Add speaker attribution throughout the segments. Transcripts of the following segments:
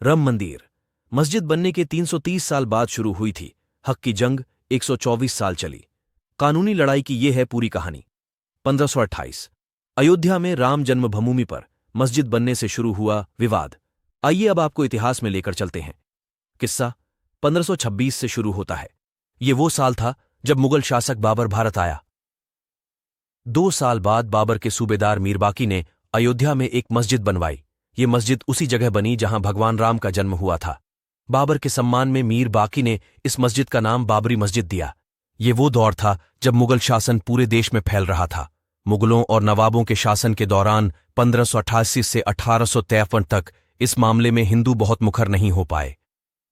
Speaker 1: राम मंदिर मस्जिद बनने के 330 साल बाद शुरू हुई थी। हक की जंग 124 साल चली। कानूनी लड़ाई की ये है पूरी कहानी। 1528 अयोध्या में राम जन्मभूमि पर मस्जिद बनने से शुरू हुआ विवाद। आइए अब आपको इतिहास में लेकर चलते हैं। किस्सा 1526 से शुरू होता है। ये वो साल था जब मुगल शासक बाबर भारत आया। 2 साल बाद बाबर के सूबेदार मीर बाकी ने अयोध्या में एक मस्जिद बनवाई। ये मस्जिद उसी जगह बनी जहां भगवान राम का जन्म हुआ था। बाबर के सम्मान में मीर बाकी ने इस मस्जिद का नाम बाबरी मस्जिद दिया। ये वो दौर था जब मुगल शासन पूरे देश में फैल रहा था। मुगलों और नवाबों के शासन के दौरान 1588 से 1853 तक इस मामले में हिंदू बहुत मुखर नहीं हो पाए।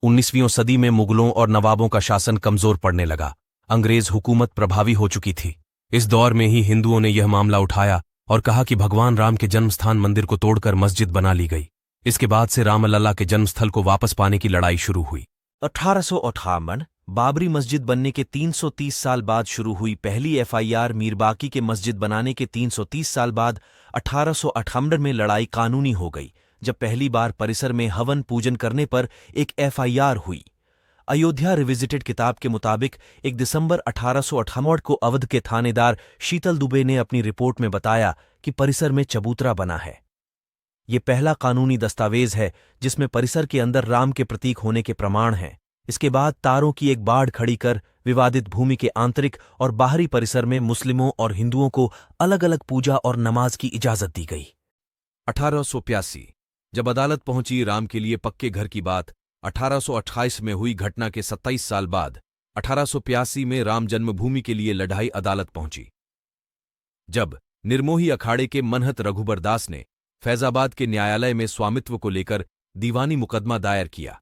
Speaker 1: 19वीं सदी में मुगलों और नवाबों का शासन कमजोर पड़ने लगा। अंग्रेज हुकूमत प्रभावी हो चुकी थी। इस दौर में ही हिंदुओं ने यह मामला उठाया और कहा कि भगवान राम के जन्मस्थान मंदिर को तोड़कर मस्जिद बना ली गई। इसके बाद से रामलला के जन्मस्थल को वापस पाने की लड़ाई शुरू हुई। 1858 बाबरी मस्जिद बनने के 330 साल बाद शुरू हुई पहली एफआईआर मीर बाकी के मस्जिद बनाने के 330 साल बाद 1858 में लड़ाई कानूनी हो गई, जब पहली बार परिसर में हवन पूजन करने पर एक एफआईआर हुई। अयोध्या रिविजिटेड किताब के मुताबिक 1 दिसंबर 1858 को अवध के थानेदार शीतल दुबे ने अपनी रिपोर्ट में बताया कि परिसर में चबूतरा बना है। ये पहला कानूनी दस्तावेज है जिसमें परिसर के अंदर राम के प्रतीक होने के प्रमाण हैं। इसके बाद तारों की एक बाड़ खड़ी कर विवादित भूमि के आंतरिक और बाहरी परिसर में मुस्लिमों और हिंदुओं को अलग अलग पूजा और नमाज की इजाजत दी गई। 1882 जब अदालत पहुंची राम के लिए पक्के घर की बात 1828 में हुई घटना के 27 साल बाद 1885 में राम जन्मभूमि के लिए लड़ाई अदालत पहुंची, जब निर्मोही अखाड़े के मनहत रघुबर दास ने फैजाबाद के न्यायालय में स्वामित्व को लेकर दीवानी मुकदमा दायर किया।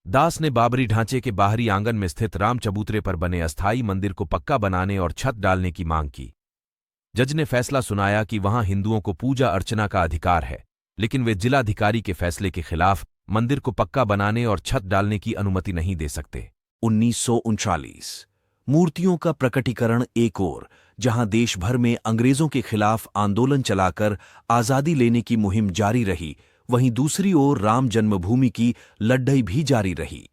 Speaker 1: दास ने बाबरी ढांचे के बाहरी आंगन में स्थित राम चबूतरे पर बने अस्थायी मंदिर को पक्का बनाने और छत डालने की मांग की। जज ने फैसला सुनाया कि वहां हिंदुओं को पूजा अर्चना का अधिकार है, लेकिन वे जिलाधिकारी के फैसले के खिलाफ मंदिर को पक्का बनाने और छत डालने की अनुमति नहीं दे सकते। 1939 मूर्तियों का प्रकटीकरण एक ओर जहां देश भर में अंग्रेजों के खिलाफ आंदोलन चलाकर आजादी लेने की मुहिम जारी रही, वहीं दूसरी ओर राम जन्मभूमि की लड़ाई भी जारी रही।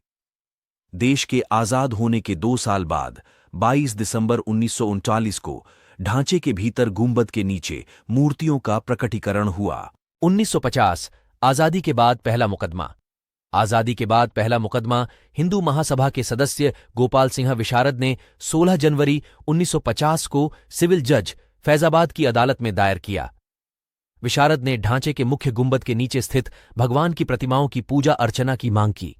Speaker 1: देश के आजाद होने के 2 साल बाद 22 दिसंबर 1939 को ढांचे के भीतर गुंबद के नीचे मूर्तियों का प्रकटीकरण हुआ। 1950 आजादी के बाद पहला मुकदमा। आजादी के बाद पहला मुकदमा हिंदू महासभा के सदस्य गोपाल सिंह विशारद ने 16 जनवरी 1950 को सिविल जज फैजाबाद की अदालत में दायर किया। विशारद ने ढांचे के मुख्य गुंबद के नीचे स्थित भगवान की प्रतिमाओं की पूजा अर्चना की मांग की।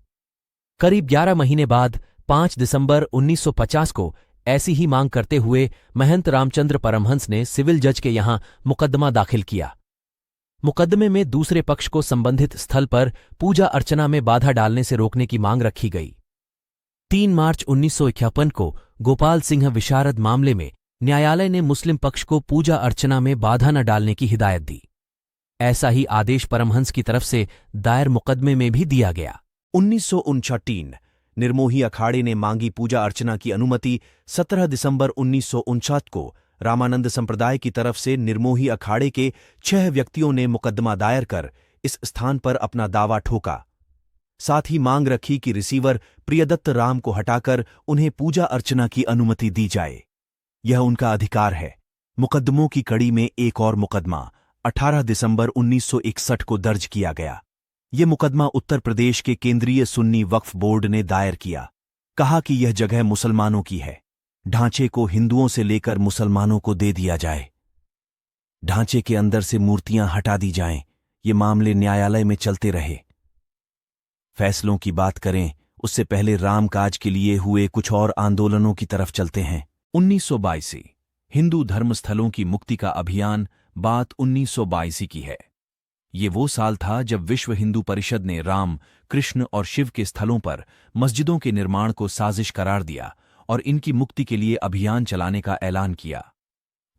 Speaker 1: करीब 11 महीने बाद 5 दिसंबर 1950 को ऐसी ही मांग करते हुए महंत रामचंद्र परमहंस ने सिविल जज के यहां मुकदमा दाखिल किया। मुकदमे में दूसरे पक्ष को संबंधित स्थल पर पूजा अर्चना में बाधा डालने से रोकने की मांग रखी गई। 3 मार्च 1951 को गोपाल सिंह विशारद मामले में न्यायालय ने मुस्लिम पक्ष को पूजा अर्चना में बाधा न डालने की हिदायत दी। ऐसा ही आदेश परमहंस की तरफ से दायर मुकदमे में भी दिया गया। 1959 निर्मोही अखाड़े ने मांगी पूजा अर्चना की अनुमति। 17 दिसंबर 1959 को रामानंद संप्रदाय की तरफ से निर्मोही अखाड़े के 6 व्यक्तियों ने मुकदमा दायर कर इस स्थान पर अपना दावा ठोका। साथ ही मांग रखी कि रिसीवर प्रियदत्त राम को हटाकर उन्हें पूजा अर्चना की अनुमति दी जाए। यह उनका अधिकार है। मुकदमों की कड़ी में एक और मुकदमा 18 दिसंबर 1961 को दर्ज किया गया। यह मुकदमा उत्तर प्रदेश के केंद्रीय सुन्नी वक्फ बोर्ड ने दायर किया। कहा कि यह जगह मुसलमानों की है, ढांचे को हिंदुओं से लेकर मुसलमानों को दे दिया जाए। ढांचे के अंदर से मूर्तियां हटा दी जाएं। ये मामले न्यायालय में चलते रहे। फैसलों की बात करें उससे पहले रामकाज के लिए हुए कुछ और आंदोलनों की तरफ चलते हैं। 1922 हिंदू धर्मस्थलों की मुक्ति का अभियान, बात 1922 की है। ये वो साल था जब विश्व हिंदू परिषद ने राम, कृष्ण और शिव के स्थलों पर मस्जिदों के निर्माण को साजिश करार दिया और इनकी मुक्ति के लिए अभियान चलाने का ऐलान किया।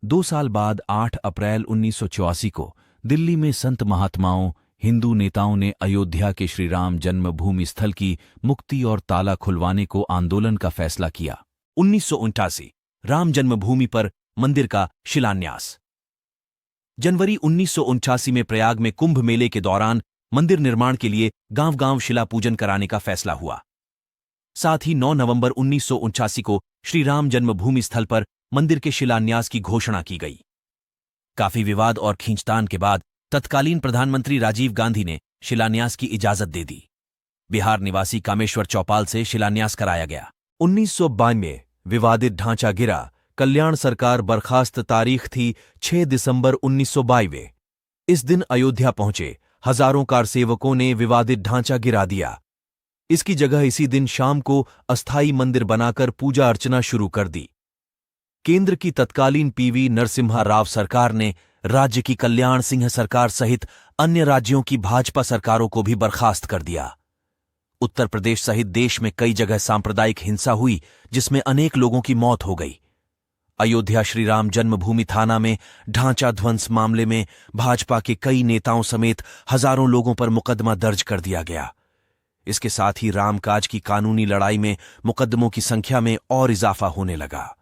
Speaker 1: 2 साल बाद 8 अप्रैल 1984 को दिल्ली में संत महात्माओं, हिंदू नेताओं ने अयोध्या के श्रीराम जन्मभूमि स्थल की मुक्ति और ताला खुलवाने को आंदोलन का फैसला किया। 1979 राम जन्मभूमि पर मंदिर का शिलान्यास। जनवरी 1979 में प्रयाग में कुंभ मेले के दौरान मंदिर निर्माण के लिए गांव-गांव शिला पूजन कराने का फैसला हुआ। साथ ही 9 नवंबर 1979 को श्री राम जन्मभूमि स्थल पर मंदिर के शिलान्यास की घोषणा की गई। काफी विवाद और खींचतान के बाद तत्कालीन प्रधानमंत्री राजीव गांधी ने शिलान्यास की इजाजत दे दी। बिहार निवासी कामेश्वर चौपाल से शिलान्यास कराया गया। 1992 में विवादित ढांचा गिरा, कल्याण सरकार बर्खास्त। तारीख थी 6 दिसंबर 1992। इस दिन अयोध्या पहुंचे हजारों कारसेवकों ने विवादित ढांचा गिरा दिया। इसकी जगह इसी दिन शाम को अस्थायी मंदिर बनाकर पूजा अर्चना शुरू कर दी। केंद्र की तत्कालीन पीवी नरसिम्हा राव सरकार ने राज्य की कल्याण सिंह सरकार सहित अन्य राज्यों की भाजपा सरकारों को भी बर्खास्त कर दिया। उत्तर प्रदेश सहित देश में कई जगह सांप्रदायिक हिंसा हुई, जिसमें अनेक लोगों की मौत हो गई। अयोध्या श्री राम जन्मभूमि थाना में ढांचा ध्वंस मामले में भाजपा के कई नेताओं समेत हजारों लोगों पर मुकदमा दर्ज कर दिया गया। इसके साथ ही रामकाज की कानूनी लड़ाई में मुकदमों की संख्या में और इजाफा होने लगा।